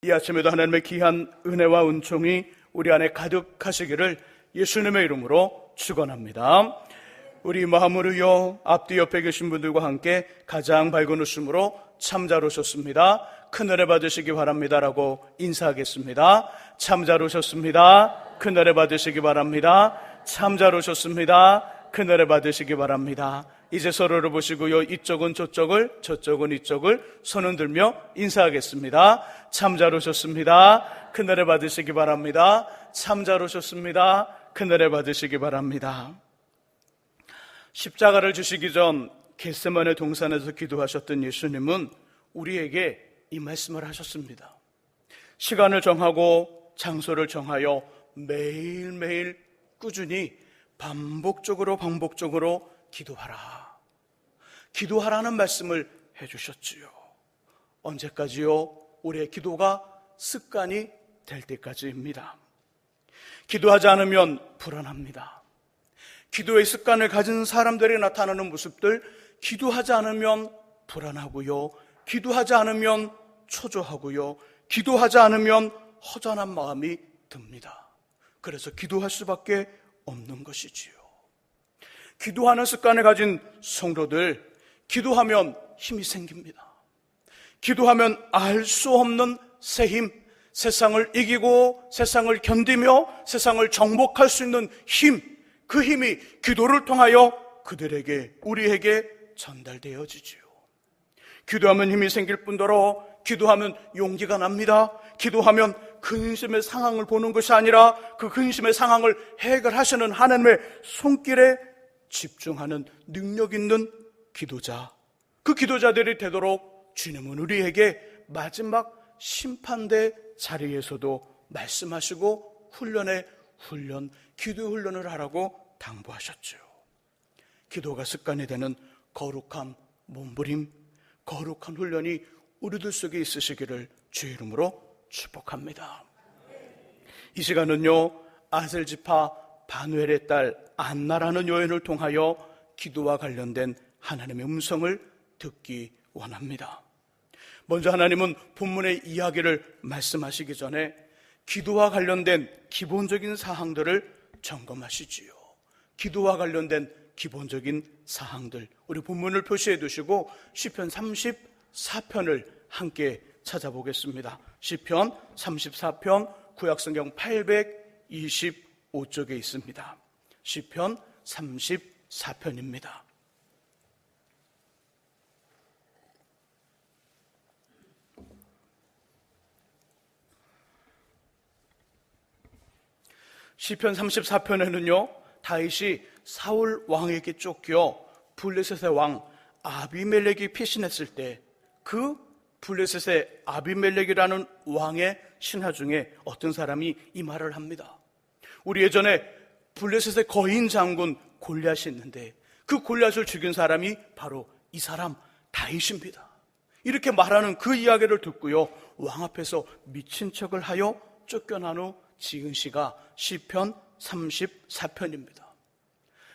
이 아침에도 하나님의 귀한 은혜와 은총이 우리 안에 가득하시기를 예수님의 이름으로 축원합니다. 우리 마음으로요, 앞뒤 옆에 계신 분들과 함께 가장 밝은 웃음으로 참 잘 오셨습니다, 큰 은혜 받으시기 바랍니다라고 인사하겠습니다. 참 잘 오셨습니다, 큰 은혜 받으시기 바랍니다. 참 잘 오셨습니다, 큰 은혜 받으시기 바랍니다. 이제 서로를 보시고요, 이쪽은 저쪽을, 저쪽은 이쪽을 손 흔들며 인사하겠습니다. 참 잘 오셨습니다, 큰 은혜 받으시기 바랍니다. 참 잘 오셨습니다, 큰 은혜 받으시기 바랍니다. 십자가를 주시기 전 겟세마네 동산에서 기도하셨던 예수님은 우리에게 이 말씀을 하셨습니다. 시간을 정하고 장소를 정하여 매일매일 꾸준히 반복적으로 기도하라. 기도하라는 말씀을 해주셨지요. 언제까지요? 우리의 기도가 습관이 될 때까지입니다. 기도하지 않으면 불안합니다. 기도의 습관을 가진 사람들이 나타나는 모습들, 기도하지 않으면 불안하고요, 기도하지 않으면 초조하고요, 기도하지 않으면 허전한 마음이 듭니다. 그래서 기도할 수밖에 없는 것이지요. 기도하는 습관을 가진 성도들, 기도하면 힘이 생깁니다. 기도하면 알 수 없는 새 힘, 세상을 이기고 세상을 견디며 세상을 정복할 수 있는 힘, 그 힘이 기도를 통하여 그들에게, 우리에게 전달되어지지요. 기도하면 힘이 생길 뿐더러 기도하면 용기가 납니다. 기도하면 근심의 상황을 보는 것이 아니라 그 근심의 상황을 해결하시는 하나님의 손길에 집중하는 능력 있는 기도자, 그 기도자들이 되도록 주님은 우리에게 마지막 심판대 자리에서도 말씀하시고 기도 훈련을 하라고 당부하셨죠. 기도가 습관이 되는 거룩한 몸부림, 거룩한 훈련이 우리들 속에 있으시기를 주의 이름으로 축복합니다. 이 시간은요, 아셀지파 바누엘의 딸 안나라는 여인을 통하여 기도와 관련된 하나님의 음성을 듣기 원합니다. 먼저 하나님은 본문의 이야기를 말씀하시기 전에 기도와 관련된 기본적인 사항들을 점검하시지요. 기도와 관련된 기본적인 사항들, 우리 본문을 표시해 두시고 시편 34편을 함께 찾아보겠습니다. 시편 34편 구약성경 825쪽에 있습니다. 시편 34편입니다. 시편 34편에는요, 다윗이 사울 왕에게 쫓겨 블레셋의 왕 아비멜렉이 피신했을 때 그 블레셋의 아비멜렉이라는 왕의 신하 중에 어떤 사람이 이 말을 합니다. 우리 예전에 블레셋의 거인 장군 골리앗이 있는데 그 골리앗을 죽인 사람이 바로 이 사람 다윗입니다. 이렇게 말하는 그 이야기를 듣고요, 왕 앞에서 미친 척을 하여 쫓겨난 후 지은 시가 시편 34편입니다.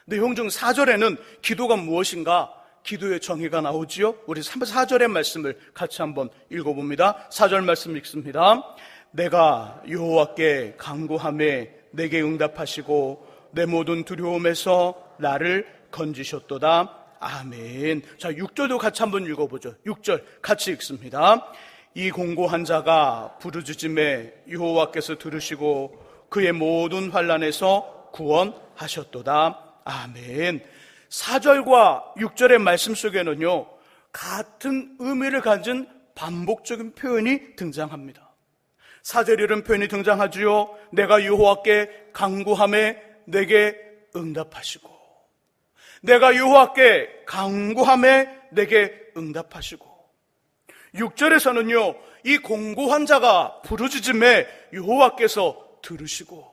내용 중 4절에는 기도가 무엇인가, 기도의 정의가 나오지요. 우리 4절의 말씀을 같이 한번 읽어봅니다. 4절 말씀 읽습니다. 내가 여호와께 간구하매 내게 응답하시고 내 모든 두려움에서 나를 건지셨도다. 아멘. 자, 6절도 같이 한번 읽어보죠. 6절 같이 읽습니다. 이 공고한 자가 부르짖음에 여호와께서 들으시고 그의 모든 환난에서 구원하셨도다. 아멘. 4절과 6절의 말씀 속에는요, 같은 의미를 가진 반복적인 표현이 등장합니다. 4절에 이런 표현이 등장하지요. 내가 여호와께 간구하매 내게 응답하시고, 내가 여호와께 간구하매 내게 응답하시고, 6절에서는요, 이 공고한 자가 부르짖음에 여호와께서 들으시고,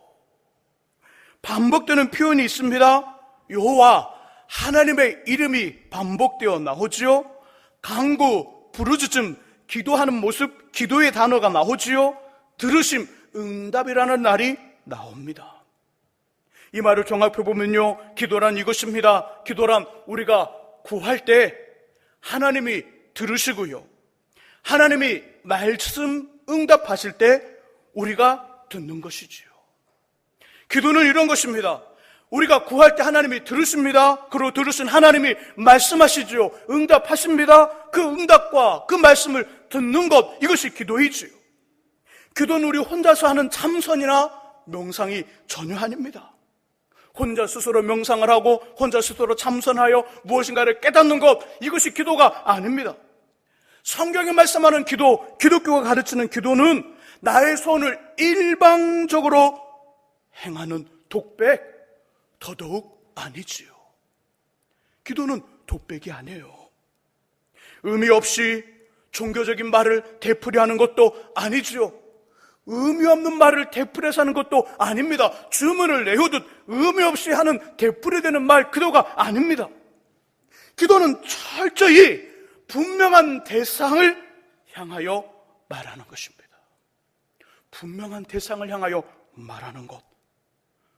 반복되는 표현이 있습니다. 여호와, 하나님의 이름이 반복되어 나오지요. 간구, 부르짖음, 기도하는 모습, 기도의 단어가 나오지요. 들으심, 응답이라는 말이 나옵니다. 이 말을 종합해보면요, 기도란 이것입니다. 기도란 우리가 구할 때 하나님이 들으시고요, 하나님이 말씀 응답하실 때 우리가 듣는 것이지요. 기도는 이런 것입니다. 우리가 구할 때 하나님이 들으십니다. 그리고 들으신 하나님이 말씀하시지요. 응답하십니다. 그 응답과 그 말씀을 듣는 것, 이것이 기도이지요. 기도는 우리 혼자서 하는 참선이나 명상이 전혀 아닙니다. 혼자 스스로 명상을 하고 혼자 스스로 참선하여 무엇인가를 깨닫는 것, 이것이 기도가 아닙니다. 성경에 말씀하는 기도, 기독교가 가르치는 기도는 나의 소원을 일방적으로 행하는 독백, 더더욱 아니지요. 기도는 독백이 아니에요. 의미 없이 종교적인 말을 되풀이하는 것도 아니지요. 의미 없는 말을 되풀이해서 하는 것도 아닙니다. 주문을 내우듯 의미 없이 하는 되풀이되는 말, 기도가 아닙니다. 기도는 철저히 분명한 대상을 향하여 말하는 것입니다. 분명한 대상을 향하여 말하는 것.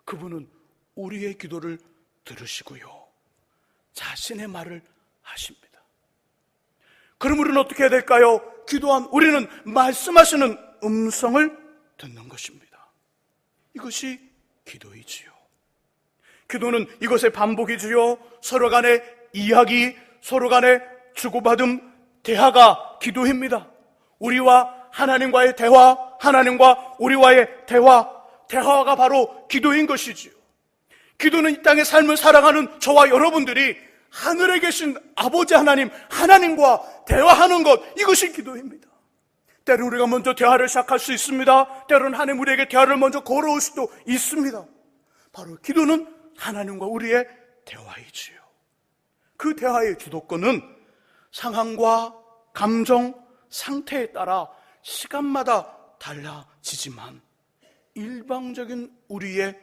그분은 우리의 기도를 들으시고요, 자신의 말을 하십니다. 그럼 우리는 어떻게 해야 될까요? 기도한 우리는 말씀하시는 음성을 듣는 것입니다. 이것이 기도이지요. 기도는 이것의 반복이지요. 서로 간의 이야기, 서로 간의 주고받음, 대화가 기도입니다. 우리와 하나님과의 대화, 하나님과 우리와의 대화가 바로 기도인 것이지요. 기도는 이 땅의 삶을 살아가는 저와 여러분들이 하늘에 계신 아버지 하나님과 대화하는 것, 이것이 기도입니다. 때로는 우리가 먼저 대화를 시작할 수 있습니다. 때로는 하나님 우리에게 대화를 먼저 걸어올 수도 있습니다. 바로 기도는 하나님과 우리의 대화이지요. 그 대화의 주도권은 상황과 감정, 상태에 따라 시간마다 달라지지만 일방적인 우리의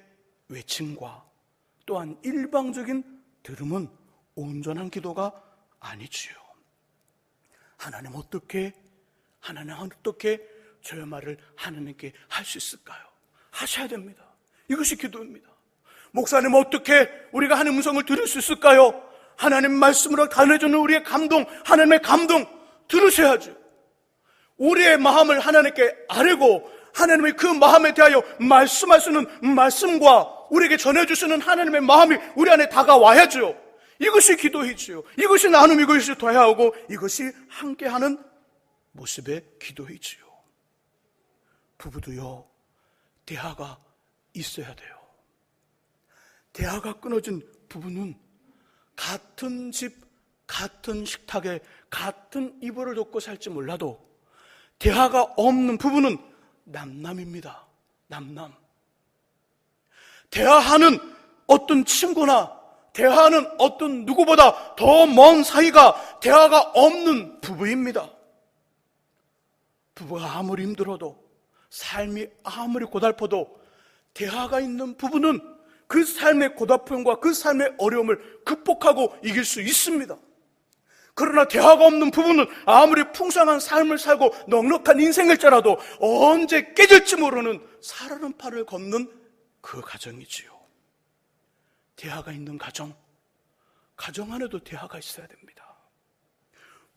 외침과 또한 일방적인 들음은 온전한 기도가 아니지요. 하나님 어떻게 저의 말을 하나님께 할 수 있을까요? 하셔야 됩니다. 이것이 기도입니다. 목사님 어떻게 우리가 하나님 음성을 들을 수 있을까요? 하나님 말씀으로 전해주는 우리의 감동, 하나님의 감동 들으셔야죠. 우리의 마음을 하나님께 아뢰고 하나님의 그 마음에 대하여 말씀하시는 말씀과 우리에게 전해주시는 하나님의 마음이 우리 안에 다가와야죠. 이것이 기도이지요. 이것이 나눔, 이것이 대화하고 이것이 함께하는 모습의 기도이지요. 부부도요, 대화가 있어야 돼요. 대화가 끊어진 부부는 같은 집, 같은 식탁에 같은 이불을 덮고 살지 몰라도 대화가 없는 부부는 남남입니다. 남남. 대화하는 어떤 친구나 대화하는 어떤 누구보다 더 먼 사이가 대화가 없는 부부입니다. 부부가 아무리 힘들어도, 삶이 아무리 고달퍼도 대화가 있는 부부는 그 삶의 고달픔과 그 삶의 어려움을 극복하고 이길 수 있습니다. 그러나 대화가 없는 부부는 아무리 풍성한 삶을 살고 넉넉한 인생일지라도 언제 깨질지 모르는 살아는 팔을 걷는 그 가정이지요. 대화가 있는 가정 안에도 대화가 있어야 됩니다.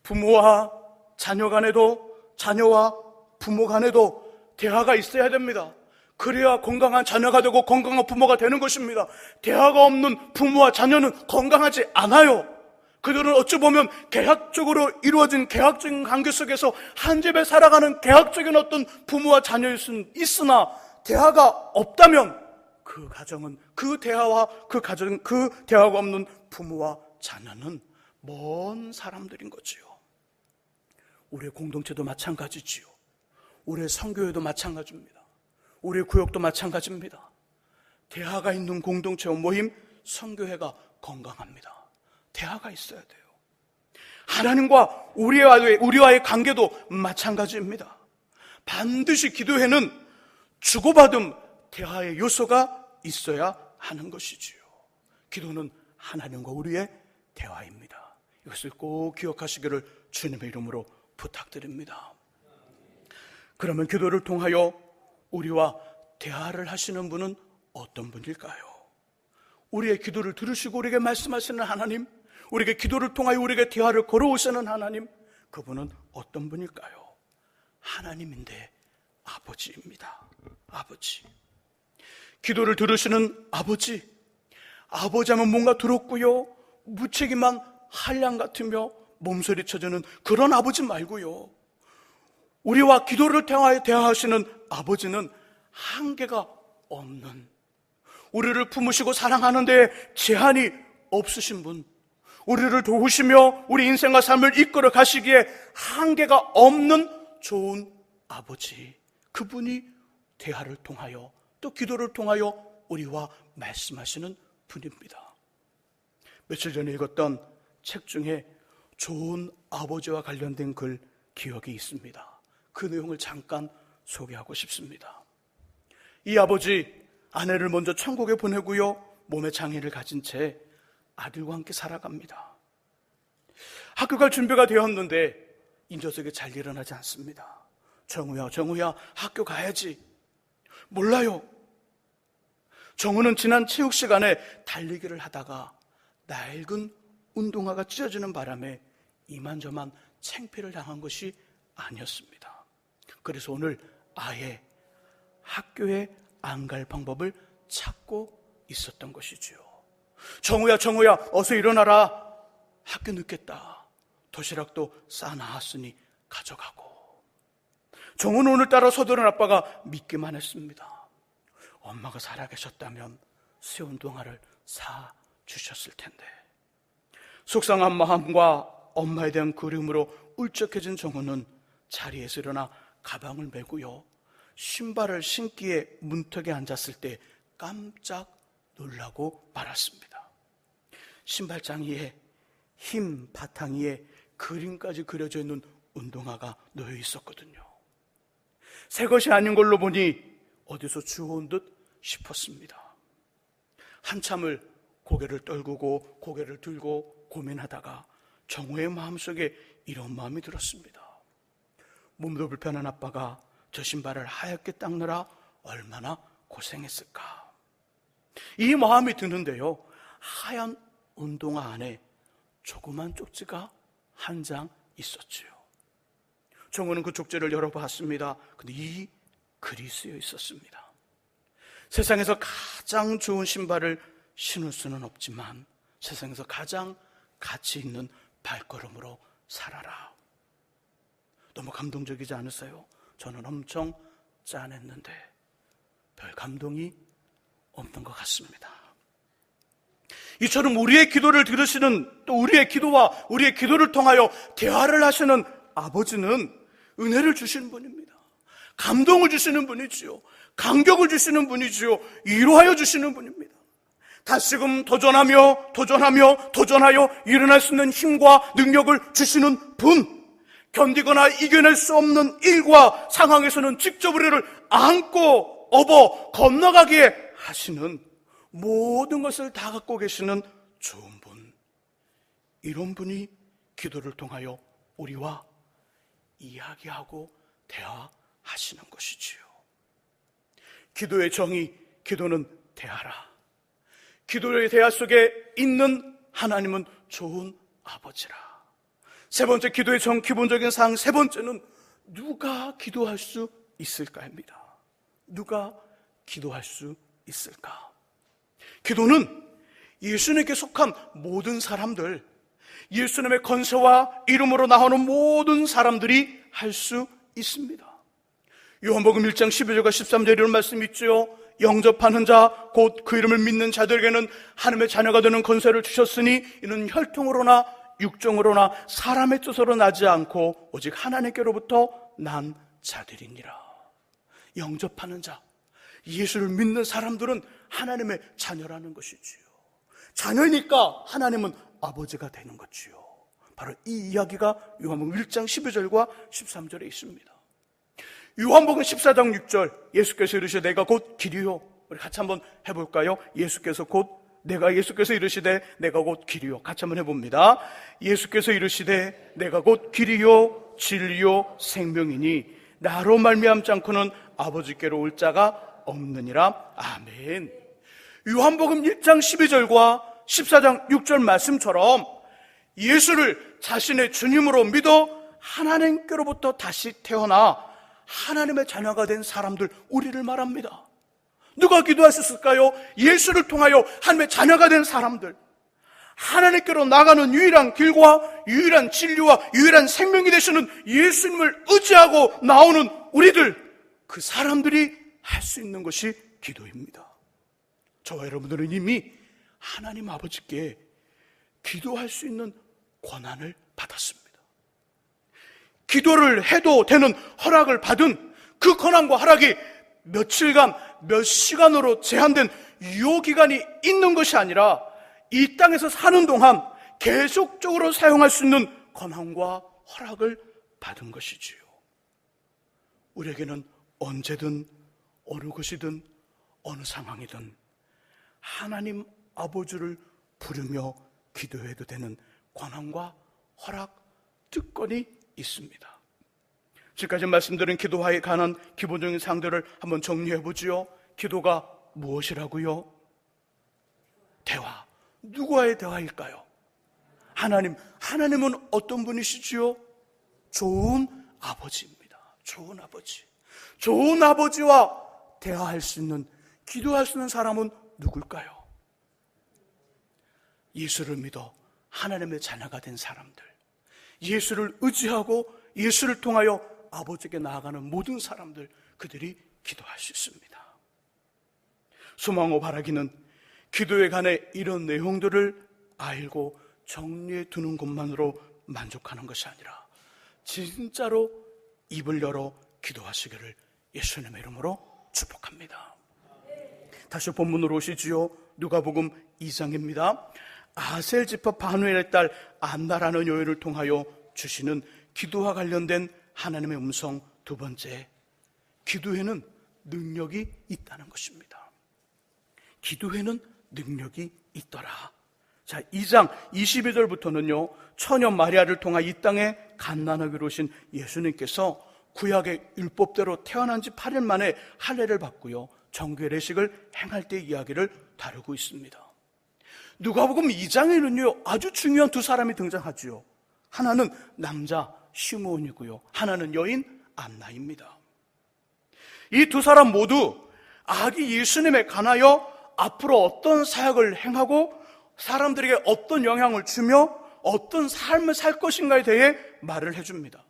부모와 자녀 간에도, 자녀와 부모 간에도 대화가 있어야 됩니다. 그래야 건강한 자녀가 되고 건강한 부모가 되는 것입니다. 대화가 없는 부모와 자녀는 건강하지 않아요. 그들은 어찌 보면 계약적으로 이루어진 계약적인 관계 속에서 한 집에 살아가는 계약적인 어떤 부모와 자녀일 수는 있으나 대화가 없다면 그 가정은 그 대화가 없는 부모와 자녀는 먼 사람들인 거지요. 우리의 공동체도 마찬가지지요. 우리의 선교회도 마찬가지입니다. 우리의 구역도 마찬가지입니다. 대화가 있는 공동체와 모임, 선교회가 건강합니다. 대화가 있어야 돼요. 하나님과 우리와의 관계도 마찬가지입니다. 반드시 기도회는 주고받음, 대화의 요소가 있어야 하는 것이지요. 기도는 하나님과 우리의 대화입니다. 이것을 꼭 기억하시기를 주님의 이름으로 부탁드립니다. 그러면 기도를 통하여 우리와 대화를 하시는 분은 어떤 분일까요? 우리의 기도를 들으시고 우리에게 말씀하시는 하나님, 우리에게 기도를 통하여 우리에게 대화를 걸어오시는 하나님, 그분은 어떤 분일까요? 하나님인데 아버지입니다. 아버지. 기도를 들으시는 아버지. 아버지 하면 뭔가 두렵고요, 무책임한 한량 같으며 몸서리 쳐주는 그런 아버지 말고요, 우리와 기도를 통하여 대화하시는 아버지는 한계가 없는, 우리를 품으시고 사랑하는 데 제한이 없으신 분, 우리를 도우시며 우리 인생과 삶을 이끌어 가시기에 한계가 없는 좋은 아버지, 그분이 대화를 통하여 또 기도를 통하여 우리와 말씀하시는 분입니다. 며칠 전에 읽었던 책 중에 좋은 아버지와 관련된 글 기억이 있습니다. 그 내용을 잠깐 소개하고 싶습니다. 이 아버지, 아내를 먼저 천국에 보내고요, 몸에 장애를 가진 채 아들과 함께 살아갑니다. 학교 갈 준비가 되었는데 이 녀석이 잘 일어나지 않습니다. 정우야 학교 가야지. 몰라요. 정우는 지난 체육 시간에 달리기를 하다가 낡은 운동화가 찢어지는 바람에 이만저만 창피를 당한 것이 아니었습니다. 그래서 오늘 아예 학교에 안 갈 방법을 찾고 있었던 것이지요. 정우야 어서 일어나라. 학교 늦겠다. 도시락도 싸나왔으니 가져가고. 정우는 오늘따라 서두른 아빠가 믿기만 했습니다. 엄마가 살아계셨다면 새 운동화를 사주셨을 텐데. 속상한 마음과 엄마에 대한 그리움으로 울적해진 정우는 자리에서 일어나 가방을 메고요, 신발을 신기에 문턱에 앉았을 때 깜짝 놀라고 말았습니다. 신발장 위에, 흰 바탕 위에 그림까지 그려져 있는 운동화가 놓여 있었거든요. 새 것이 아닌 걸로 보니 어디서 주워온 듯 싶었습니다. 한참을 고개를 떨구고 고개를 들고 고민하다가 정우의 마음속에 이런 마음이 들었습니다. 몸도 불편한 아빠가 저 신발을 하얗게 닦느라 얼마나 고생했을까. 이 마음이 드는데요, 하얀 운동화 안에 조그만 쪽지가 한 장 있었지요. 정우는 그 쪽지를 열어봤습니다. 근데 이 글이 쓰여 있었습니다. 세상에서 가장 좋은 신발을 신을 수는 없지만 세상에서 가장 가치 있는 발걸음으로 살아라. 너무 감동적이지 않으세요? 저는 엄청 짠했는데 별 감동이 없는 것 같습니다. 이처럼 우리의 기도를 들으시는, 또 우리의 기도와 우리의 기도를 통하여 대화를 하시는 아버지는 은혜를 주시는 분입니다. 감동을 주시는 분이지요. 감격을 주시는 분이지요. 위로하여 주시는 분입니다. 다시금 도전하여 일어날 수 있는 힘과 능력을 주시는 분, 견디거나 이겨낼 수 없는 일과 상황에서는 직접 우리를 안고 업어 건너가게 하시는, 모든 것을 다 갖고 계시는 좋은 분, 이런 분이 기도를 통하여 우리와 이야기하고 대화하시는 것이지요. 기도의 정의, 기도는 대화라. 기도의 대화 속에 있는 하나님은 좋은 아버지라. 세 번째, 기도의 정, 기본적인 사항 세 번째는 누가 기도할 수 있을까입니다. 누가 기도할 수 있을까? 기도는 예수님께 속한 모든 사람들, 예수님의 권세와 이름으로 나오는 모든 사람들이 할 수 있습니다. 요한복음 1장 12절과 13절에 이런 말씀이 있죠. 영접하는 자, 곧 그 이름을 믿는 자들에게는 하나님의 자녀가 되는 권세를 주셨으니 이는 혈통으로나 육정으로나 사람의 뜻으로 나지 않고 오직 하나님께로부터 난 자들이니라. 영접하는 자, 예수를 믿는 사람들은 하나님의 자녀라는 것이지요. 자녀니까 하나님은 아버지가 되는 거지요. 바로 이 이야기가 요한복음 1장 12절과 13절에 있습니다. 요한복음 14장 6절, 예수께서 이르시되 내가 곧 길이요. 우리 같이 한번 해볼까요? 예수께서 이르시되 내가 곧 길이요. 같이 한번 해봅니다. 예수께서 이르시되 내가 곧 길이요 진리요 생명이니 나로 말미암지 않고는 아버지께로 올 자가 없느니라. 아멘. 요한복음 1장 12절과 14장 6절 말씀처럼 예수를 자신의 주님으로 믿어 하나님께로부터 다시 태어나 하나님의 자녀가 된 사람들, 우리를 말합니다. 누가 기도하셨을까요? 예수를 통하여 하나님의 자녀가 된 사람들, 하나님께로 나가는 유일한 길과 유일한 진리와 유일한 생명이 되시는 예수님을 의지하고 나오는 우리들, 그 사람들이 할 수 있는 것이 기도입니다. 저와 여러분들은 이미 하나님 아버지께 기도할 수 있는 권한을 받았습니다. 기도를 해도 되는 허락을 받은 그 권한과 허락이 며칠간, 몇 시간으로 제한된 유효기간이 있는 것이 아니라 이 땅에서 사는 동안 계속적으로 사용할 수 있는 권한과 허락을 받은 것이지요. 우리에게는 언제든 어느 것이든 어느 상황이든 하나님 아버지를 부르며 기도해도 되는 권한과 허락, 특권이 있습니다. 지금까지 말씀드린 기도에 관한 기본적인 사항들을 한번 정리해 보지요. 기도가 무엇이라고요? 대화. 누구와의 대화일까요? 하나님. 하나님은 어떤 분이시지요? 좋은 아버지입니다. 좋은 아버지. 좋은 아버지와 대화할 수 있는, 기도할 수 있는 사람은 누굴까요? 예수를 믿어 하나님의 자녀가 된 사람들, 예수를 의지하고 예수를 통하여 아버지께 나아가는 모든 사람들, 그들이 기도할 수 있습니다. 소망과 바라기는 기도에 관해 이런 내용들을 알고 정리해 두는 것만으로 만족하는 것이 아니라 진짜로 입을 열어 기도하시기를 예수님의 이름으로 축복합니다. 다시 본문으로 오시지요. 누가복음 2장입니다. 아셀 지파 바누엘의 딸 안나라는 여인을 통하여 주시는 기도와 관련된 하나님의 음성 두 번째, 기도에는 능력이 있다는 것입니다. 기도에는 능력이 있더라. 자, 2장 22절부터는요, 처녀 마리아를 통하 이 땅에 갓난아기로 오신 예수님께서 구약의 율법대로 태어난 지 8일 만에 할례를 받고요, 정교의 레식을 행할 때 이야기를 다루고 있습니다. 누가복음 2장에는요 아주 중요한 두 사람이 등장하지요. 하나는 남자 시므온이고요, 하나는 여인 안나입니다. 이 두 사람 모두 아기 예수님에 관하여 앞으로 어떤 사역을 행하고 사람들에게 어떤 영향을 주며 어떤 삶을 살 것인가에 대해 말을 해줍니다.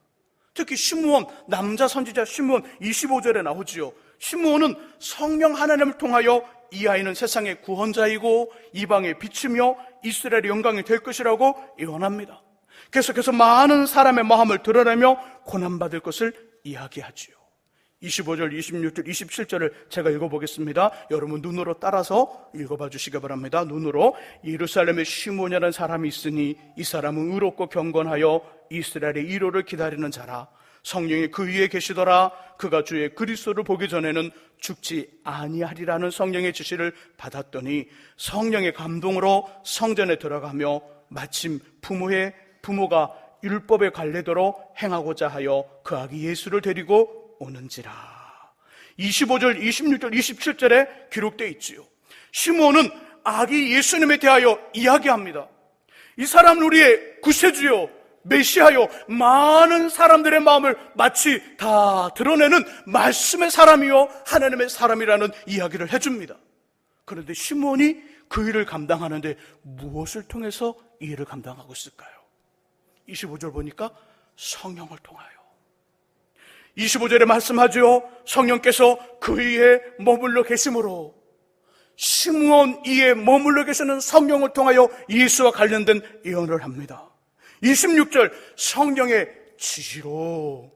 특히 시므온, 남자 선지자 시므온 25절에 나오지요. 시므온은 성령 하나님을 통하여 이 아이는 세상의 구원자이고 이방의 빛이며 이스라엘의 영광이 될 것이라고 예언합니다. 계속해서 많은 사람의 마음을 드러내며 고난받을 것을 이야기하지요. 25절, 26절, 27절을 제가 읽어보겠습니다. 여러분 눈으로 따라서 읽어봐 주시기 바랍니다. 눈으로. 예루살렘에 시므온이라는 사람이 있으니 이 사람은 의롭고 경건하여 이스라엘의 위로를 기다리는 자라. 성령이 그 위에 계시더라. 그가 주의 그리스도를 보기 전에는 죽지 아니하리라는 성령의 지시를 받았더니 성령의 감동으로 성전에 들어가며 마침 부모가 율법의 관례대로 행하고자 하여 그 아기 예수를 데리고 오는지라. 25절, 26절, 27절에 기록되어 있지요. 시므온은 아기 예수님에 대하여 이야기합니다. 이 사람은 우리의 구세주요 메시아요, 많은 사람들의 마음을 마치 다 드러내는 말씀의 사람이요 하나님의 사람이라는 이야기를 해줍니다. 그런데 시므온이 그 일을 감당하는데 무엇을 통해서 이 일을 감당하고 있을까요? 25절 보니까 성령을 통하여. 25절에 말씀하죠. 성령께서 그 위에 머물러 계심으로, 시므온 위에 머물러 계시는 성령을 통하여 예수와 관련된 예언을 합니다. 26절 성령의 지시로,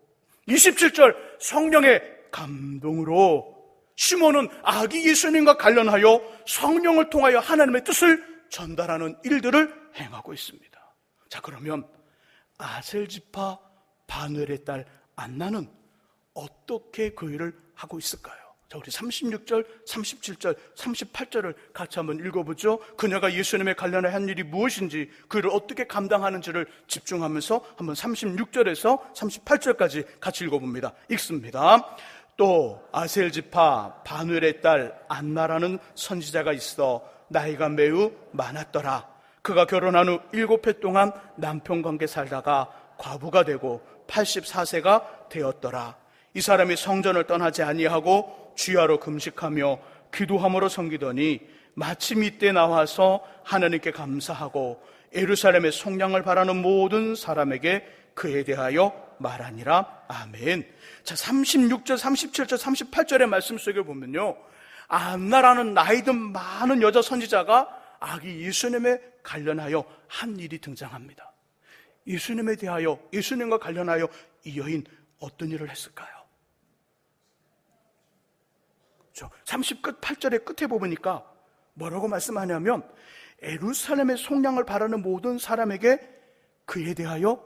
27절 성령의 감동으로 시므온은 아기 예수님과 관련하여 성령을 통하여 하나님의 뜻을 전달하는 일들을 행하고 있습니다. 자, 그러면 아셀 지파 바누엘의 딸 안나는 어떻게 그 일을 하고 있을까요? 자, 우리 36절, 37절, 38절을 같이 한번 읽어보죠. 그녀가 예수님에 관련해 한 일이 무엇인지, 그 일을 어떻게 감당하는지를 집중하면서 한번 36절에서 38절까지 같이 읽어봅니다. 읽습니다. 또 아셀 지파 바누엘의 딸 안나라는 선지자가 있어 나이가 매우 많았더라. 그가 결혼한 후 7해 동안 남편과 함께 살다가 과부가 되고 84세가 되었더라. 이 사람이 성전을 떠나지 아니하고 주야로 금식하며 기도함으로 섬기더니 마침 이때 나와서 하나님께 감사하고 예루살렘의 속량을 바라는 모든 사람에게 그에 대하여 말하니라. 아멘. 자, 36절, 37절, 38절의 말씀 속에 보면요, 안나라는 나이 든 많은 여자 선지자가 아기 예수님에 관련하여 한 일이 등장합니다. 예수님에 대하여, 예수님과 관련하여 이 여인 어떤 일을 했을까요? 38절의 끝에 보니까 뭐라고 말씀하냐면, 예루살렘의 속량을 바라는 모든 사람에게 그에 대하여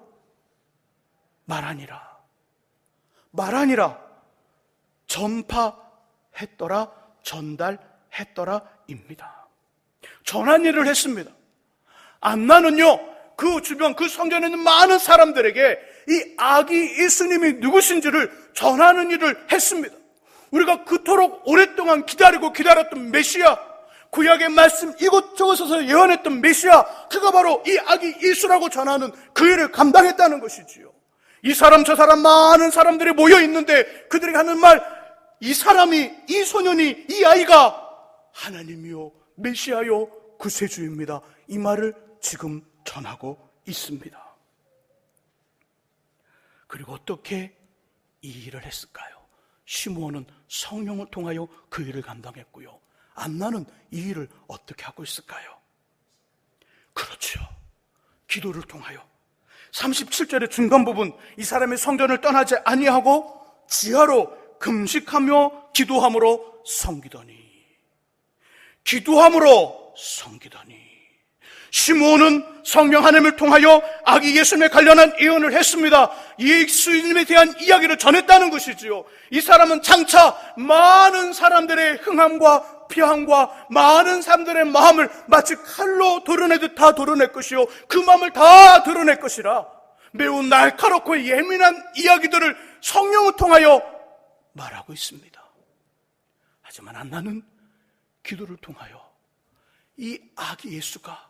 말하니라. 말하니라. 전파했더라, 전달했더라 입니다. 전한 일을 했습니다. 안나는요, 그 주변, 그 성전에 있는 많은 사람들에게 이 아기 예수님이 누구신지를 전하는 일을 했습니다. 우리가 그토록 오랫동안 기다렸던 메시아, 구약의 말씀 이곳저곳에서 예언했던 메시아, 그가 바로 이 아기 예수라고 전하는 그 일을 감당했다는 것이지요. 이 사람 저 사람 많은 사람들이 모여 있는데 그들이 하는 말, 이 사람이, 이 소년이, 이 아이가 하나님이요 메시아요 구세주입니다, 이 말을 지금 전하고 있습니다. 그리고 어떻게 이 일을 했을까요? 시므온은 성령을 통하여 그 일을 감당했고요, 안나는 이 일을 어떻게 하고 있을까요? 그렇죠, 기도를 통하여. 37절의 중간 부분, 이 사람이 성전을 떠나지 아니하고 지하로 금식하며 기도함으로 섬기더니, 기도함으로 섬기더니. 시므온은 성령 하나님을 통하여 아기 예수님에 관련한 예언을 했습니다. 예수님에 대한 이야기를 전했다는 것이지요. 이 사람은 장차 많은 사람들의 흥함과 피함과 많은 사람들의 마음을 마치 칼로 도려내듯 다 도려낼 것이요, 그 마음을 다 드러낼 것이라 매우 날카롭고 예민한 이야기들을 성령을 통하여 말하고 있습니다. 하지만 안나는 기도를 통하여 이 아기 예수가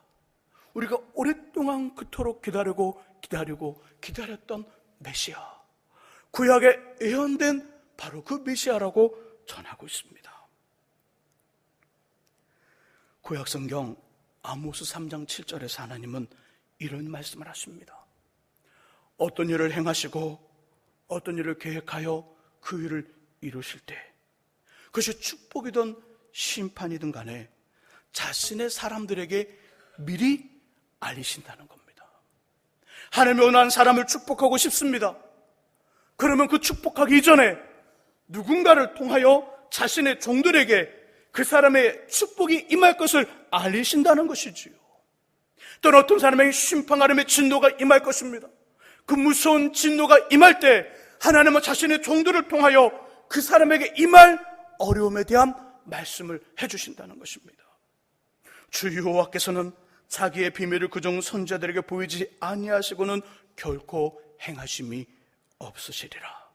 우리가 오랫동안 그토록 기다렸던 메시아, 구약에 예언된 바로 그 메시아라고 전하고 있습니다. 구약 성경 아모스 3장 7절에서 하나님은 이런 말씀을 하십니다. 어떤 일을 행하시고 어떤 일을 계획하여 그 일을 이루실 때, 그것이 축복이든 심판이든 간에 자신의 사람들에게 미리 알리신다는 겁니다. 하나님의 원하는 사람을 축복하고 싶습니다. 그러면 그 축복하기 이전에 누군가를 통하여 자신의 종들에게 그 사람의 축복이 임할 것을 알리신다는 것이지요. 또는 어떤 사람에게 심판 하나님의 진노가 임할 것입니다. 그 무서운 진노가 임할 때 하나님은 자신의 종들을 통하여 그 사람에게 임할 어려움에 대한 말씀을 해주신다는 것입니다. 주 여호와께서는 자기의 비밀을 그종 선지자들에게 보이지 아니하시고는 결코 행하심이 없으시리라.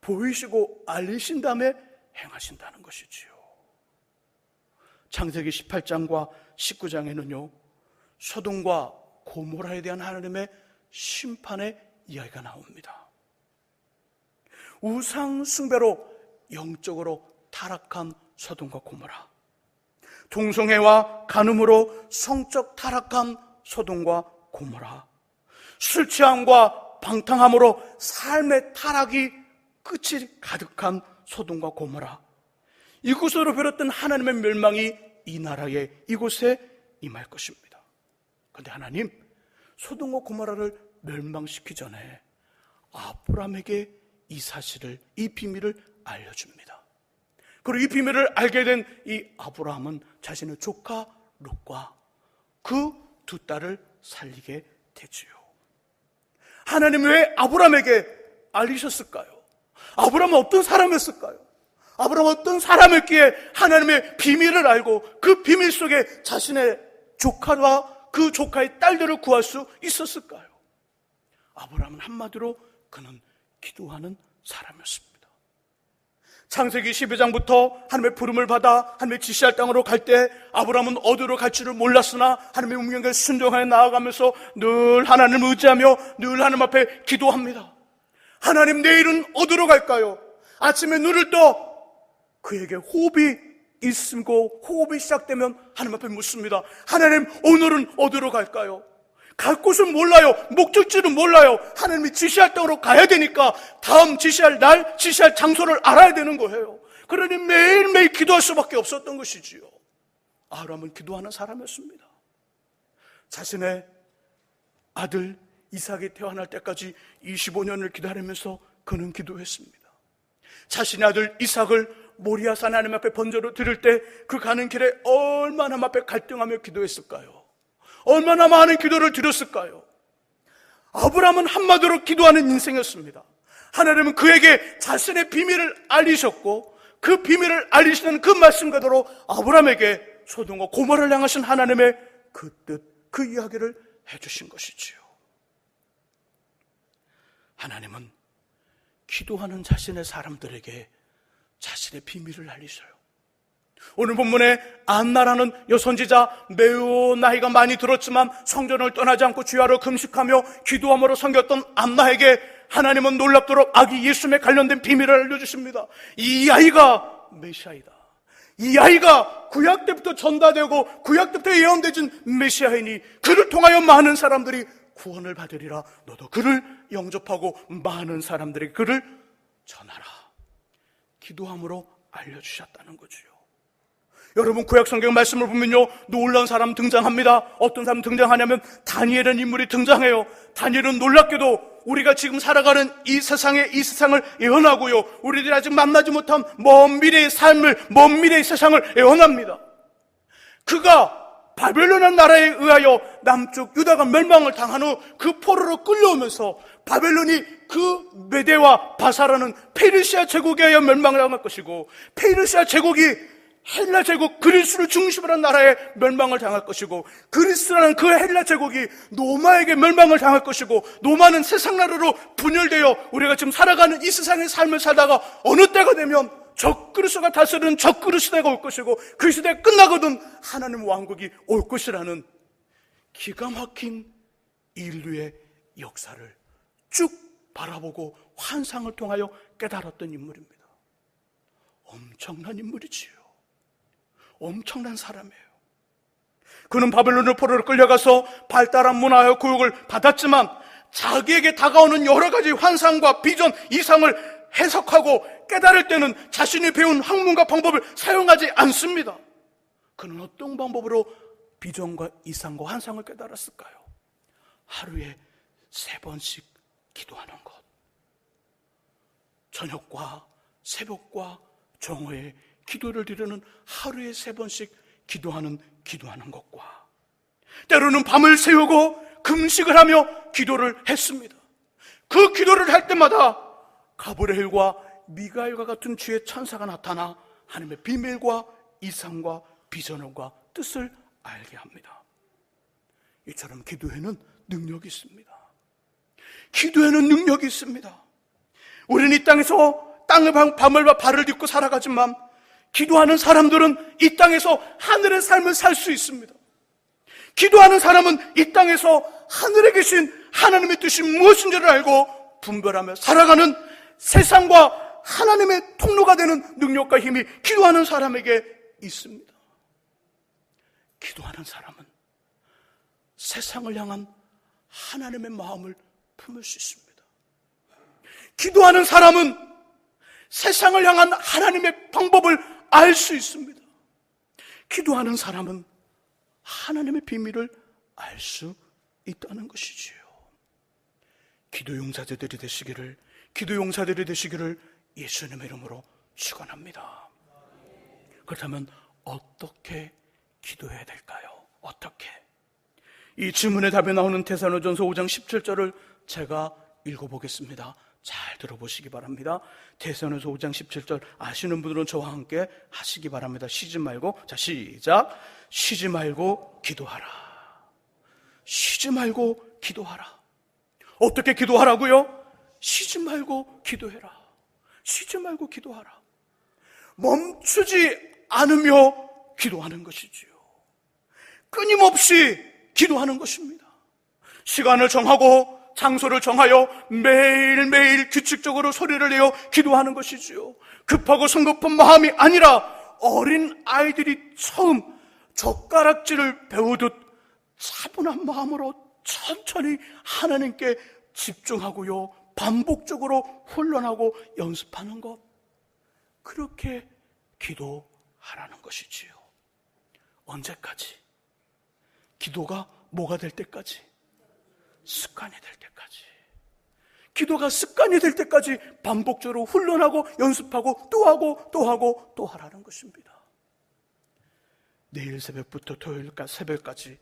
보이시고 알리신 다음에 행하신다는 것이지요. 창세기 18장과 19장에는요 소돔과 고모라에 대한 하나님의 심판의 이야기가 나옵니다. 우상 숭배로 영적으로 타락한 소돔과 고모라, 동성애와 간음으로 성적 타락한 소돔과 고모라, 술 취함과 방탕함으로 삶의 타락이 끝이 가득한 소돔과 고모라, 이곳으로 비롯된 하나님의 멸망이 이 나라에, 이곳에 임할 것입니다. 그런데 하나님 소돔과 고모라를 멸망시키기 전에 아브라함에게 이 사실을, 이 비밀을 알려줍니다. 그리고 이 비밀을 알게 된 이 아브라함은 자신의 조카 롯과 그 두 딸을 살리게 되지요. 하나님이 왜 아브라함에게 알리셨을까요? 아브라함은 어떤 사람이었을까요? 아브라함은 어떤 사람이었기에 하나님의 비밀을 알고 그 비밀 속에 자신의 조카와 그 조카의 딸들을 구할 수 있었을까요? 아브라함은 한마디로 그는 기도하는 사람이었습니다. 창세기 12장부터 하나님의 부름을 받아 하나님의 지시할 땅으로 갈 때 아브라함은 어디로 갈지를 몰랐으나 하나님의 운명에 순종하여 나아가면서 늘 하나님을 의지하며 늘 하나님 앞에 기도합니다. 하나님, 내일은 어디로 갈까요? 아침에 눈을 떠 그에게 호흡이 있고 호흡이 시작되면 하나님 앞에 묻습니다. 하나님, 오늘은 어디로 갈까요? 갈 곳은 몰라요. 목적지는 몰라요. 하나님이 지시할 땅으로 가야 되니까 다음 지시할 날, 지시할 장소를 알아야 되는 거예요. 그러니 매일매일 기도할 수밖에 없었던 것이지요. 아브라함은 기도하는 사람이었습니다. 자신의 아들 이삭이 태어날 때까지 25년을 기다리면서 그는 기도했습니다. 자신의 아들 이삭을 모리아산 하나님 앞에 번제로 드릴 때 그 가는 길에 얼마나 하나님 앞에 갈등하며 기도했을까요? 얼마나 많은 기도를 드렸을까요? 아브라함은 한마디로 기도하는 인생이었습니다. 하나님은 그에게 자신의 비밀을 알리셨고 그 비밀을 알리시는 그 말씀 그대로 아브라함에게 소돔과 고모라를 향하신 하나님의 그 뜻, 그 이야기를 해주신 것이지요. 하나님은 기도하는 자신의 사람들에게 자신의 비밀을 알리셔요. 오늘 본문에 안나라는 여선지자, 매우 나이가 많이 들었지만 성전을 떠나지 않고 주야로 금식하며 기도함으로 섬겼던 안나에게 하나님은 놀랍도록 아기 예수님에 관련된 비밀을 알려주십니다. 이 아이가 메시아이다. 이 아이가 구약 때부터 전달되고 구약 때부터 예언되진 메시아이니 그를 통하여 많은 사람들이 구원을 받으리라. 너도 그를 영접하고 많은 사람들에게 그를 전하라. 기도함으로 알려주셨다는 거지요. 여러분, 구약 성경 말씀을 보면요, 놀라운 사람 등장합니다. 어떤 사람 등장하냐면 다니엘은 인물이 등장해요. 다니엘은 놀랍게도 우리가 지금 살아가는 이 세상을 예언하고요, 우리들이 아직 만나지 못한 먼 미래의 삶을, 먼 미래의 세상을 예언합니다. 그가 바벨론이라는 나라에 의하여 남쪽 유다가 멸망을 당한 후 그 포로로 끌려오면서 바벨론이 그 메대와 바사라는 페르시아 제국에 의하여 멸망을 당할 것이고, 페르시아 제국이 헬라 제국, 그리스를 중심으로 한 나라에 멸망을 당할 것이고, 그리스라는 그 헬라 제국이 로마에게 멸망을 당할 것이고, 로마는 세상 나라로 분열되어 우리가 지금 살아가는 이 세상의 삶을 살다가 어느 때가 되면 적그리스가 다스리는 적그리스대가 올 것이고, 그 시대가 끝나거든 하나님 왕국이 올 것이라는 기가 막힌 인류의 역사를 쭉 바라보고 환상을 통하여 깨달았던 인물입니다. 엄청난 인물이지요. 엄청난 사람이에요. 그는 바벨론의 포로로 끌려가서 발달한 문화와 교육을 받았지만 자기에게 다가오는 여러 가지 환상과 비전, 이상을 해석하고 깨달을 때는 자신이 배운 학문과 방법을 사용하지 않습니다. 그는 어떤 방법으로 비전과 이상과 환상을 깨달았을까요? 하루에 3번씩 기도하는 것. 저녁과 새벽과 정오에 기도를 드리는 하루에 3번씩 기도하는 것과, 때로는 밤을 새우고 금식을 하며 기도를 했습니다. 그 기도를 할 때마다 가브리엘과 미가엘과 같은 주의 천사가 나타나 하나님의 비밀과 이상과 비전과 뜻을 알게 합니다. 이처럼 기도에는 능력이 있습니다. 기도에는 능력이 있습니다. 우리는 이 땅에서 땅의 밤을 발을 딛고 살아가지만 기도하는 사람들은 이 땅에서 하늘의 삶을 살 수 있습니다. 기도하는 사람은 이 땅에서 하늘에 계신 하나님의 뜻이 무엇인지를 알고 분별하며 살아가는 세상과 하나님의 통로가 되는 능력과 힘이 기도하는 사람에게 있습니다. 기도하는 사람은 세상을 향한 하나님의 마음을 품을 수 있습니다. 기도하는 사람은 세상을 향한 하나님의 방법을 알 수 있습니다. 기도하는 사람은 하나님의 비밀을 알 수 있다는 것이지요. 기도 용사들이 되시기를 예수님의 이름으로 축원합니다. 그렇다면 어떻게 기도해야 될까요? 어떻게? 이 질문의 답이 나오는 데살로니가전서 5장 17절을 제가 읽어보겠습니다. 잘 들어보시기 바랍니다. 데살로니가전서 5장 17절 아시는 분들은 저와 함께 하시기 바랍니다. 쉬지 말고, 자 시작. 쉬지 말고 기도하라. 쉬지 말고 기도하라. 어떻게 기도하라고요? 쉬지 말고 기도해라. 쉬지 말고 기도하라. 멈추지 않으며 기도하는 것이지요. 끊임없이 기도하는 것입니다. 시간을 정하고 장소를 정하여 매일매일 규칙적으로 소리를 내어 기도하는 것이지요. 급하고 성급한 마음이 아니라 어린 아이들이 처음 젓가락질을 배우듯 차분한 마음으로 천천히 하나님께 집중하고요, 반복적으로 훈련하고 연습하는 것, 그렇게 기도하라는 것이지요. 언제까지? 기도가 뭐가 될 때까지? 습관이 될 때까지. 기도가 습관이 될 때까지 반복적으로 훈련하고 연습하고 또 하고 또 하고 또 하라는 것입니다. 내일 새벽부터 토요일 새벽까지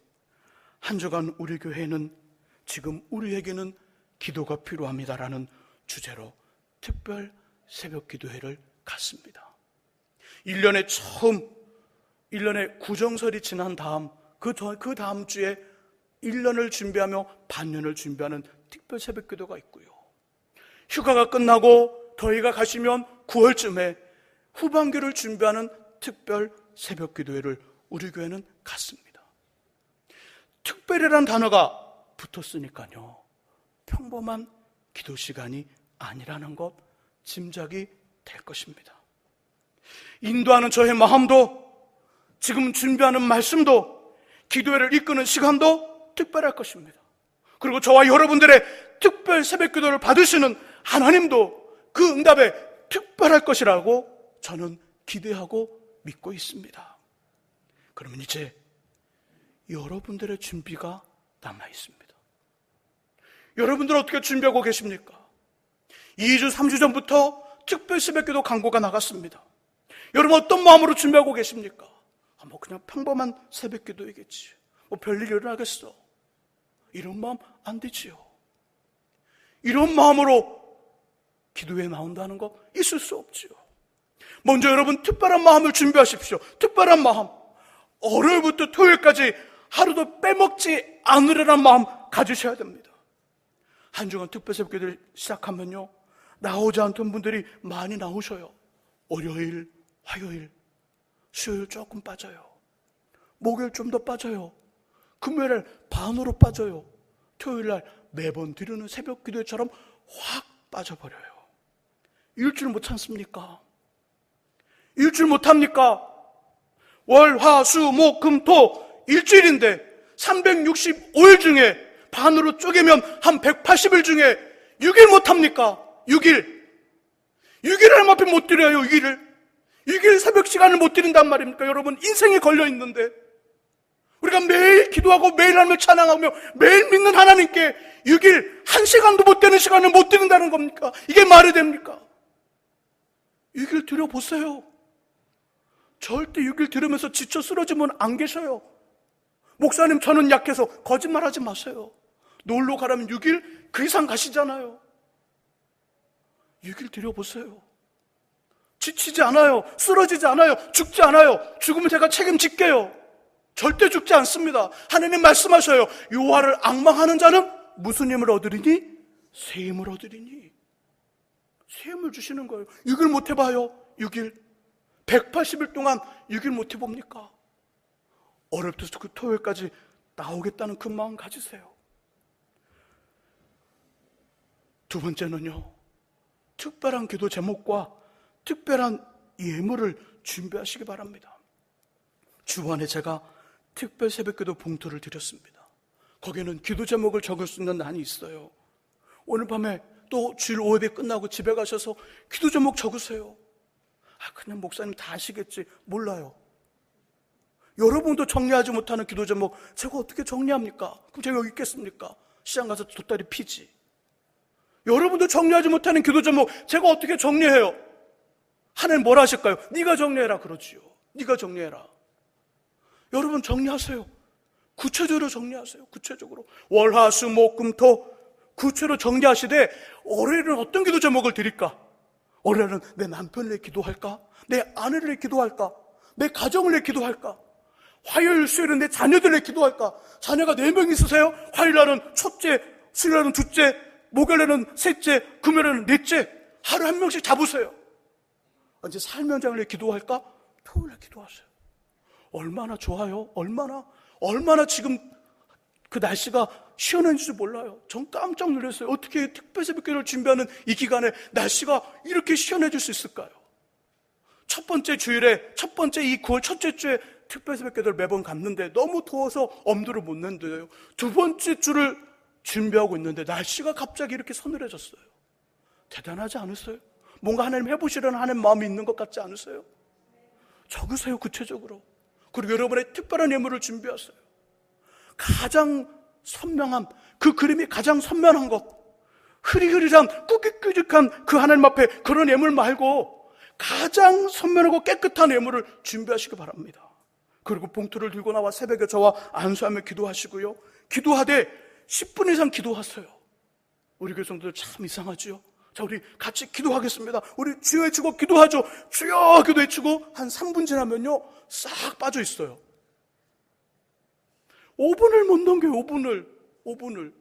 한 주간 우리 교회는 지금 우리에게는 기도가 필요합니다라는 주제로 특별 새벽 기도회를 갖습니다. 1년에 처음 1년에 구정설이 지난 다음 그 다음 주에 1년을 준비하며 반년을 준비하는 특별 새벽 기도가 있고요. 휴가가 끝나고 더위가 가시면 9월쯤에 후반기를 준비하는 특별 새벽 기도회를 우리 교회는 갖습니다. 특별이라는 단어가 붙었으니까요, 평범한 기도 시간이 아니라는 것 짐작이 될 것입니다. 인도하는 저의 마음도, 지금 준비하는 말씀도, 기도회를 이끄는 시간도 특별할 것입니다. 그리고 저와 여러분들의 특별 새벽 기도를 받으시는 하나님도 그 응답에 특별할 것이라고 저는 기대하고 믿고 있습니다. 그러면 이제 여러분들의 준비가 남아 있습니다. 여러분들 어떻게 준비하고 계십니까? 2주, 3주 전부터 특별 새벽기도 광고가 나갔습니다. 여러분 어떤 마음으로 준비하고 계십니까? 그냥 평범한 새벽기도이겠지, 별일 일어나겠어, 이런 마음 안 되지요. 이런 마음으로 기도에 나온다는 거 있을 수 없지요. 먼저 여러분 특별한 마음을 준비하십시오. 특별한 마음, 월요일부터 토요일까지 하루도 빼먹지 않으려는 마음 가지셔야 됩니다. 한 주간 특별 새벽기도를 시작하면요, 나오지 않던 분들이 많이 나오셔요. 월요일, 화요일, 수요일 조금 빠져요. 목요일 좀 더 빠져요. 금요일날 반으로 빠져요. 토요일날 매번 드리는 새벽 기도처럼 확 빠져버려요. 일주일 못 참습니까? 일주일 못합니까? 월, 화, 수, 목, 금, 토 일주일인데 365일 중에 반으로 쪼개면 한 180일 중에 6일 못합니까? 6일 얼마큼 못 드려요. 6일 새벽 시간을 못 드린단 말입니까? 여러분 인생이 걸려있는데 우리가 매일 기도하고 매일 하나님을 찬양하며 매일 믿는 하나님께 6일 1시간도 못 되는 시간을 못 드린다는 겁니까? 이게 말이 됩니까? 6일 드려보세요. 절대 6일 들으면서 지쳐 쓰러지면 안 계셔요. 목사님 저는 약해서 거짓말하지 마세요. 놀러 가라면 6일 그 이상 가시잖아요. 6일 드려보세요. 지치지 않아요. 쓰러지지 않아요. 죽지 않아요. 죽으면 제가 책임질게요. 절대 죽지 않습니다. 하나님 말씀하셔요. 여호와를 앙망하는 자는 무슨 힘을 얻으리니? 새 힘을 얻으리니. 새 힘을 주시는 거예요. 6일 못 해봐요. 6일 180일 동안 6일 못 해봅니까? 월요일부터 그 토요일까지 나오겠다는 그 마음 가지세요. 두 번째는요, 특별한 기도 제목과 특별한 예물을 준비하시기 바랍니다. 주간에 제가 특별 새벽기도 봉투를 드렸습니다. 거기는 기도 제목을 적을 수 있는 난이 있어요. 오늘 밤에 또 주일 오후에 끝나고 집에 가셔서 기도 제목 적으세요. 그냥 목사님 다 아시겠지. 몰라요. 여러분도 정리하지 못하는 기도 제목 제가 어떻게 정리합니까? 그럼 제가 여기 있겠습니까? 시장 가서 돗다리 피지. 여러분도 정리하지 못하는 기도 제목 제가 어떻게 정리해요? 하나님 뭘 하실까요? 네가 정리해라 그러지요. 네가 정리해라. 여러분 정리하세요. 구체적으로 정리하세요. 구체적으로 월, 화, 수, 목, 금, 토 구체로 정리하시되 월요일은 어떤 기도 제목을 드릴까? 월요일은 내 남편을 위해 기도할까? 내 아내를 위해 기도할까? 내 가정을 위해 기도할까? 화요일, 수요일은 내 자녀들을 위해 기도할까? 자녀가 4명 있으세요? 화요일날은 첫째, 수요일날은 둘째, 목요일날은 셋째, 금요일날은 넷째. 하루 한 명씩 잡으세요. 이제 삶의 현장을 위해 기도할까? 토요일에 기도하세요. 얼마나 좋아요? 얼마나 지금 그 날씨가 시원한지 몰라요. 전 깜짝 놀랐어요. 어떻게 특별 새벽기도를 준비하는 이 기간에 날씨가 이렇게 시원해질 수 있을까요? 첫 번째 주일에, 첫 번째 이 9월 첫째 주에 특별 새벽기도를 매번 갔는데 너무 더워서 엄두를 못 낸대요. 두 번째 주를 준비하고 있는데 날씨가 갑자기 이렇게 서늘해졌어요. 대단하지 않으세요? 뭔가 하나님 해보시려는 하나님 마음이 있는 것 같지 않으세요? 적으세요, 구체적으로. 그리고 여러분의 특별한 예물을 준비하세요. 가장 선명함, 그 그림이 가장 선명한 것, 흐리흐리한 꾸깃꾸깃한 그 하나님 앞에 그런 예물 말고 가장 선명하고 깨끗한 예물을 준비하시기 바랍니다. 그리고 봉투를 들고 나와 새벽에 저와 안수하며 기도하시고요, 기도하되 10분 이상 기도하세요. 우리 교회 성도들 참 이상하죠. 자, 우리 같이 기도하겠습니다. 우리 주여 외치고 기도하죠. 주여 기도 외치고 한 3분 지나면요 싹 빠져 있어요. 5분을 못 넘겨요. 5분을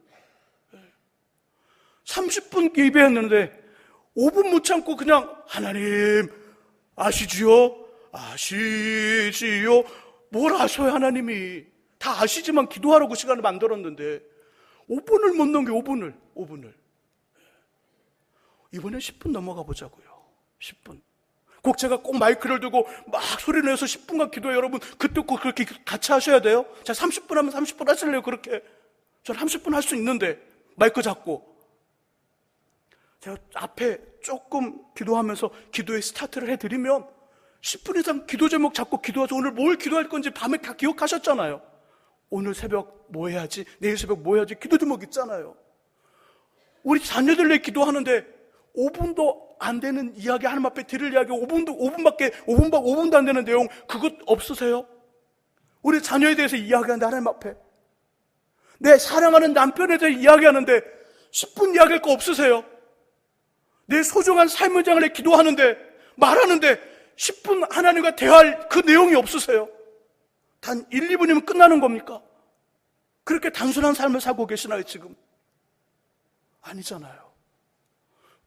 30분 예배했는데 5분 못 참고 그냥 하나님 아시지요? 아시지요? 뭘 아셔요? 하나님이 다 아시지만 기도하라고 시간을 만들었는데 5분을 못 넘겨. 5분을 이번엔 10분 넘어가 보자고요. 10분. 꼭 제가 꼭 마이크를 두고 막 소리를 내서 10분간 기도해. 여러분 그때 꼭 그렇게 같이 하셔야 돼요. 자, 30분 하면 30분 하실래요? 그렇게. 저는 30분 할 수 있는데 마이크 잡고 제가 앞에 조금 기도하면서 기도의 스타트를 해드리면 10분 이상 기도 제목 잡고 기도하죠. 오늘 뭘 기도할 건지 밤에 다 기억하셨잖아요. 오늘 새벽 뭐 해야지, 내일 새벽 뭐 해야지, 기도 제목 있잖아요. 우리 자녀들 내 기도하는데 5분도 안 되는 이야기, 하나님 앞에 드릴 이야기 5분도 안 되는 내용, 그것 없으세요? 우리 자녀에 대해서 이야기하는데 하나님 앞에 내 사랑하는 남편에 대해 이야기하는데 10분 이야기할 거 없으세요? 내 소중한 삶의 장을 기도하는데 말하는데 10분 하나님과 대화할 그 내용이 없으세요? 단 1, 2분이면 끝나는 겁니까? 그렇게 단순한 삶을 살고 계시나요 지금? 아니잖아요.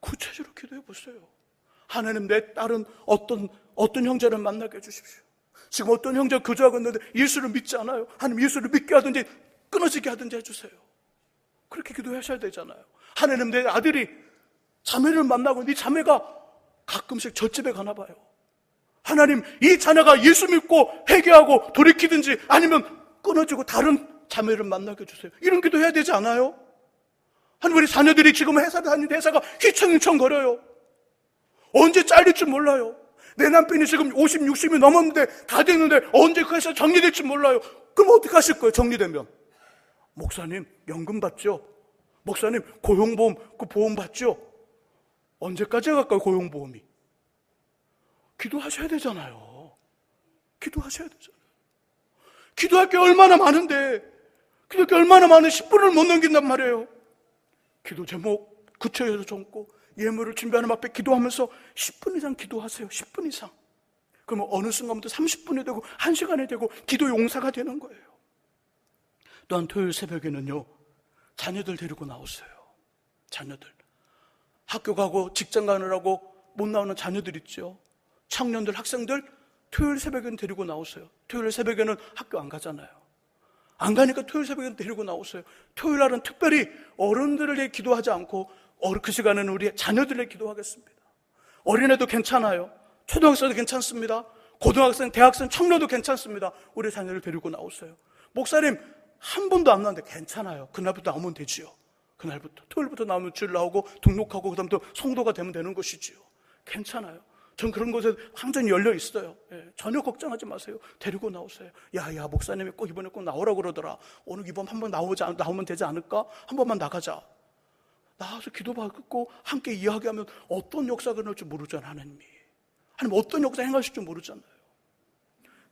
구체적으로 기도해 보세요. 하나님, 내 딸은 어떤 형제를 만나게 해주십시오. 지금 어떤 형제가 교제하고 있는데 예수를 믿지 않아요. 하나님, 예수를 믿게 하든지 끊어지게 하든지 해주세요. 그렇게 기도하셔야 되잖아요. 하나님, 내 아들이 자매를 만나고 네 자매가 가끔씩 젖집에 가나 봐요. 하나님, 이 자녀가 예수 믿고 회개하고 돌이키든지 아니면 끊어지고 다른 자매를 만나게 해주세요. 이런 기도 해야 되지 않아요? 하나님, 우리 자녀들이 지금 회사를 다니는데 회사가 휘청휘청 거려요. 언제 잘릴지 몰라요. 내 남편이 지금 50, 60이 넘었는데 다 됐는데 언제 그 회사 정리될지 몰라요. 그럼 어떻게 하실 거예요? 정리되면 목사님 연금 받죠? 목사님 고용보험 그 보험 받죠? 언제까지 갈까요? 고용보험이. 기도하셔야 되잖아요. 기도하셔야 되잖아요. 기도할 게 얼마나 많은데, 기도할 게 얼마나 많은 10분을 못 넘긴단 말이에요. 기도 제목 구체적으로 적고 예물을 준비하는 앞에 기도하면서 10분 이상 기도하세요. 10분 이상. 그러면 어느 순간부터 30분이 되고 1시간이 되고 기도 용사가 되는 거예요. 또한 토요일 새벽에는요, 자녀들 데리고 나오세요. 자녀들. 학교 가고 직장 가느라고 못 나오는 자녀들 있죠. 청년들, 학생들 토요일 새벽에는 데리고 나오세요. 토요일 새벽에는 학교 안 가잖아요. 안 가니까 토요일 새벽에는 데리고 나오세요. 토요일 날은 특별히 어른들을 위해 기도하지 않고 그 시간에는 우리 자녀들을 위해 기도하겠습니다. 어린애도 괜찮아요. 초등학생도 괜찮습니다. 고등학생, 대학생, 청년도 괜찮습니다. 우리 자녀를 데리고 나오세요. 목사님 한 번도 안 나왔는데 괜찮아요. 그날부터 나오면 되지요. 그날부터 토요일부터 나오면 주일 나오고 등록하고 그다음부터 성도가 되면 되는 것이지요. 괜찮아요. 전 그런 곳에 항상 열려 있어요. 전혀 걱정하지 마세요. 데리고 나오세요. 야, 목사님이 꼭 이번에 꼭 나오라고 그러더라. 오늘 이번 한번 나오면 되지 않을까? 한 번만 나가자. 나와서 기도받고 함께 이야기하면 어떤 역사가 일어날지 모르잖아요. 하나님이. 하나님 어떤 역사 행하실 줄 모르잖아요.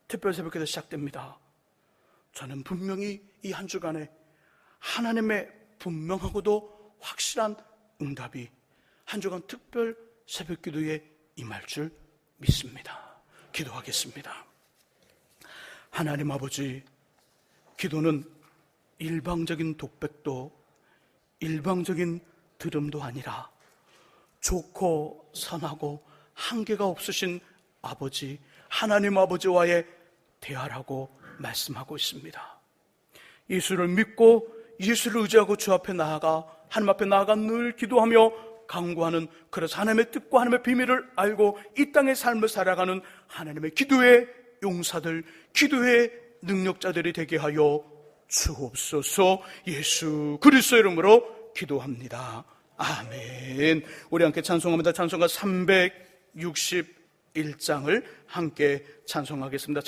특별 새벽기도 시작됩니다. 저는 분명히 이 한 주간에 하나님의 분명하고도 확실한 응답이 한 주간 특별 새벽기도에 임할 줄 믿습니다. 기도하겠습니다. 하나님 아버지, 기도는 일방적인 독백도 일방적인 들음도 아니라 좋고 선하고 한계가 없으신 아버지, 하나님 아버지와의 대화라고 말씀하고 있습니다. 예수를 믿고 예수를 의지하고 주 앞에 나아가 하나님 앞에 나아가 늘 기도하며 간구하는, 그래서 하나님의 뜻과 하나님의 비밀을 알고 이 땅의 삶을 살아가는 하나님의 기도의 용사들, 기도의 능력자들이 되게 하여 주옵소서. 예수 그리스도 이름으로 기도합니다. 아멘. 우리 함께 찬송합니다. 찬송가 361장을 함께 찬송하겠습니다.